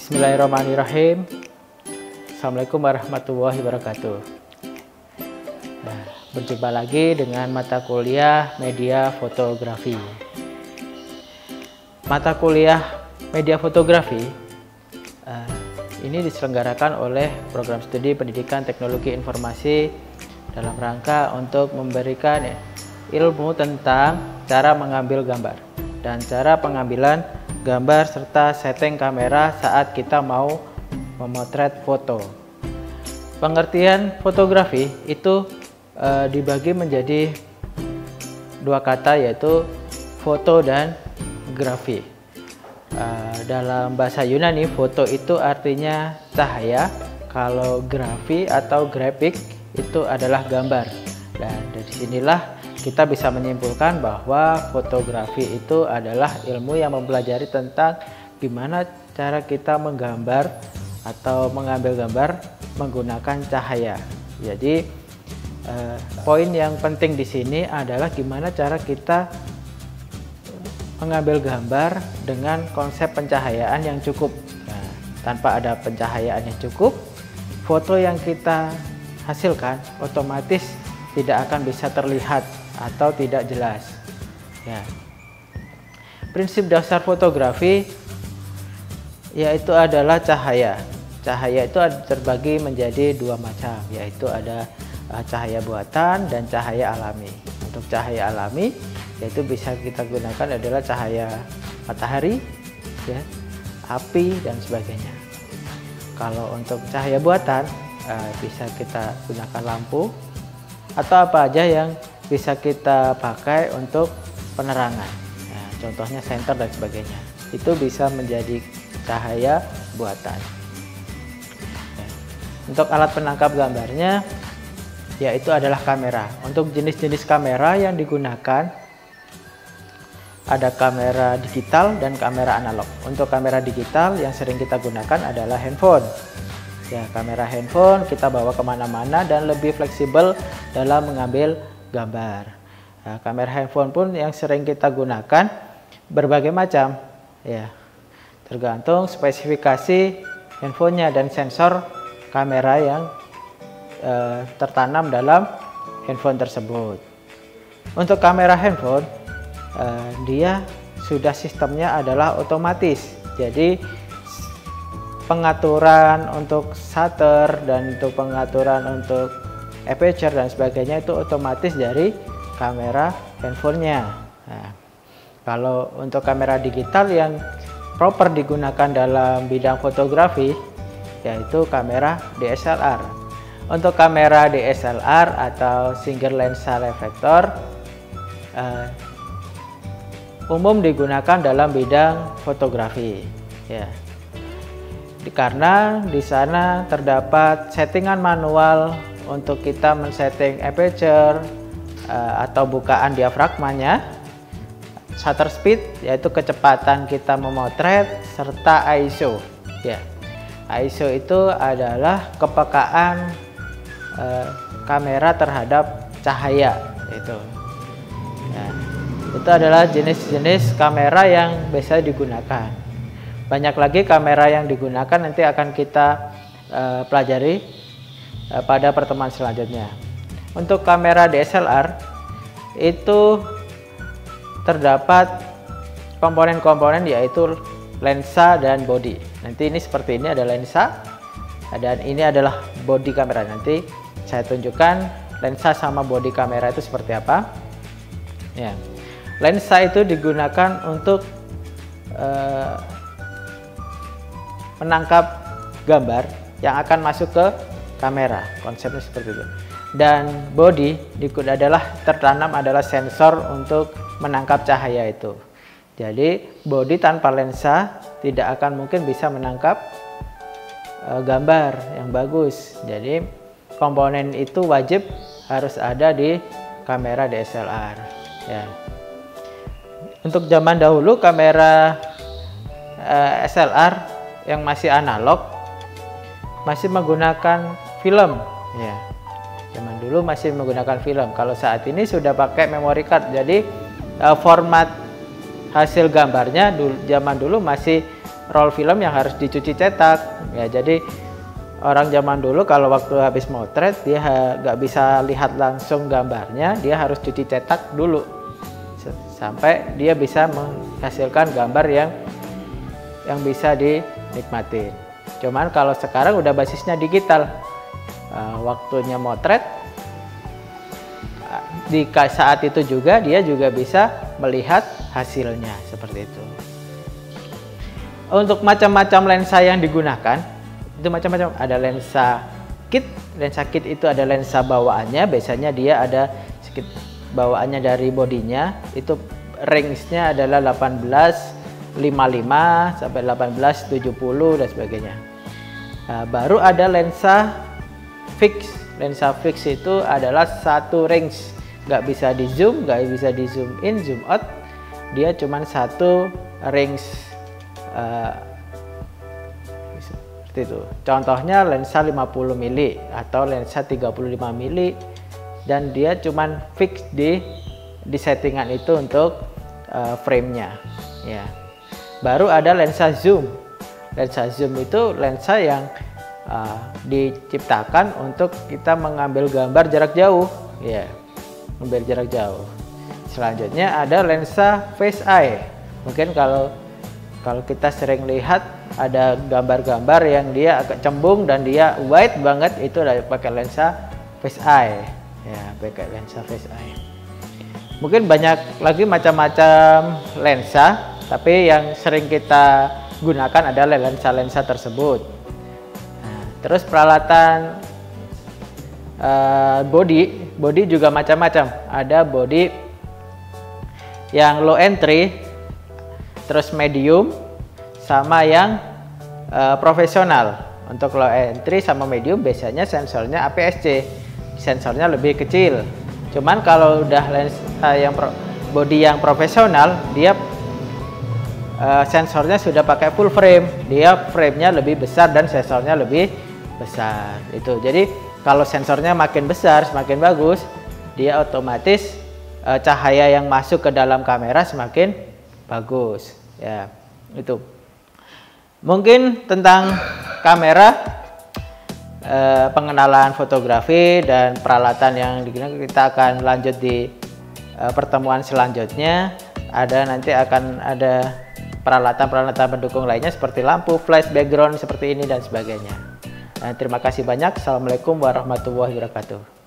Bismillahirrahmanirrahim. Assalamualaikum warahmatullahi wabarakatuh. Nah, berjumpa lagi dengan mata kuliah media fotografi. Mata kuliah media fotografi ini diselenggarakan oleh Program Studi Pendidikan Teknologi Informasi dalam rangka untuk memberikan ilmu tentang cara mengambil gambar dan cara pengambilan gambar serta setting kamera saat kita mau memotret foto. Pengertian fotografi itu dibagi menjadi dua kata, yaitu foto dan grafi. Dalam bahasa Yunani, foto itu artinya cahaya, kalau grafi atau grafik itu adalah gambar. Dan dari sinilah kita bisa menyimpulkan bahwa fotografi itu adalah ilmu yang mempelajari tentang gimana cara kita menggambar atau mengambil gambar menggunakan cahaya. Jadi poin yang penting di sini adalah gimana cara kita mengambil gambar dengan konsep pencahayaan yang cukup. Nah, tanpa ada pencahayaan yang cukup, foto yang kita hasilkan otomatis tidak akan bisa terlihat atau tidak jelas. Ya. Prinsip dasar fotografi yaitu adalah cahaya. Cahaya itu terbagi menjadi dua macam, yaitu ada cahaya buatan dan cahaya alami. Untuk cahaya alami yaitu bisa kita gunakan adalah cahaya matahari, ya, api dan sebagainya. Kalau untuk cahaya buatan bisa kita gunakan lampu atau apa aja yang bisa kita pakai untuk penerangan. Nah, contohnya senter dan sebagainya. Itu bisa menjadi cahaya buatan. Ya. Untuk alat penangkap gambarnya, yaitu adalah kamera. Untuk jenis-jenis kamera yang digunakan, ada kamera digital dan kamera analog. Untuk kamera digital yang sering kita gunakan adalah handphone. Ya, kamera handphone kita bawa kemana-mana dan lebih fleksibel dalam mengambil gambar. Nah, kamera handphone pun yang sering kita gunakan berbagai macam, ya, tergantung spesifikasi handphonenya dan sensor kamera yang tertanam dalam handphone tersebut. Untuk kamera handphone, dia sudah sistemnya adalah otomatis, jadi pengaturan untuk shutter dan untuk pengaturan untuk aperture dan sebagainya itu otomatis dari kamera handphonenya. Nah, kalau untuk kamera digital yang proper digunakan dalam bidang fotografi yaitu kamera DSLR. Untuk kamera DSLR atau single lensa reflector umum digunakan dalam bidang fotografi, ya. Karena di sana terdapat settingan manual untuk kita men-setting aperture atau bukaan diafragmanya, shutter speed yaitu kecepatan kita memotret, serta ISO. Ya, ISO itu adalah kepekaan kamera terhadap cahaya. Ya, itu adalah jenis-jenis kamera yang biasa digunakan. Banyak lagi kamera yang digunakan, nanti akan kita pelajari pada pertemuan selanjutnya. Untuk kamera DSLR itu terdapat komponen-komponen yaitu lensa dan body. Nanti ini seperti ini, ada lensa dan ini adalah body kamera. Nanti saya tunjukkan lensa sama body kamera itu seperti apa. Ya. Lensa itu digunakan untuk menangkap gambar yang akan masuk ke kamera, konsepnya seperti itu. Dan body adalah tertanam adalah sensor untuk menangkap cahaya itu. Jadi body tanpa lensa tidak akan mungkin bisa menangkap gambar yang bagus. Jadi komponen itu wajib harus ada di kamera DSLR. Ya. Untuk zaman dahulu kamera SLR yang masih analog masih menggunakan film, ya. Zaman dulu masih menggunakan film. Kalau saat ini sudah pakai memory card. Jadi format hasil gambarnya zaman dulu masih roll film yang harus dicuci cetak. Ya, jadi orang zaman dulu kalau waktu habis motret dia nggak bisa lihat langsung gambarnya, dia harus cuci cetak dulu sampai dia bisa menghasilkan gambar yang bisa dinikmatin. Cuman kalau sekarang udah basisnya digital, waktunya motret di saat itu juga dia juga bisa melihat hasilnya seperti itu. Untuk macam-macam lensa yang digunakan itu macam-macam, ada lensa kit. Lensa kit itu ada lensa bawaannya, biasanya dia ada sedikit bawaannya dari bodinya, itu range-nya adalah 1855 sampai 1870 dan sebagainya. Nah, baru ada lensa fix. Lensa fix itu adalah satu range, nggak bisa di zoom, nggak bisa di zoom in, zoom out, dia cuma satu range. Seperti itu. Contohnya lensa 50 mili atau lensa 35 mili, dan dia cuman fix di settingan itu untuk frame-nya. Ya. Baru ada lensa zoom. Lensa zoom itu lensa yang diciptakan untuk kita mengambil gambar jarak jauh. Ya, mengambil jarak jauh. Selanjutnya ada lensa face eye. Mungkin kalau kita sering lihat ada gambar-gambar yang dia agak cembung dan dia wide banget, itu udah pakai lensa face eye. Ya, pakai lensa face eye. Mungkin banyak lagi macam-macam lensa, tapi yang sering kita gunakan adalah lensa-lensa tersebut. Nah, terus peralatan body juga macam-macam. Ada body yang low entry, terus medium, sama yang profesional. Untuk low entry sama medium biasanya sensornya APS-C, sensornya lebih kecil. Cuman kalau udah lensa yang body yang profesional, dia sensornya sudah pakai full frame, dia framenya lebih besar dan sensornya lebih besar. Itu jadi kalau sensornya makin besar semakin bagus, dia otomatis cahaya yang masuk ke dalam kamera semakin bagus. Ya, itu mungkin tentang kamera, pengenalan fotografi dan peralatan yang digunakan. Kita akan lanjut di pertemuan selanjutnya. Nanti akan ada peralatan-peralatan pendukung lainnya seperti lampu, flash, background seperti ini dan sebagainya. Terima kasih banyak. Assalamualaikum warahmatullahi wabarakatuh.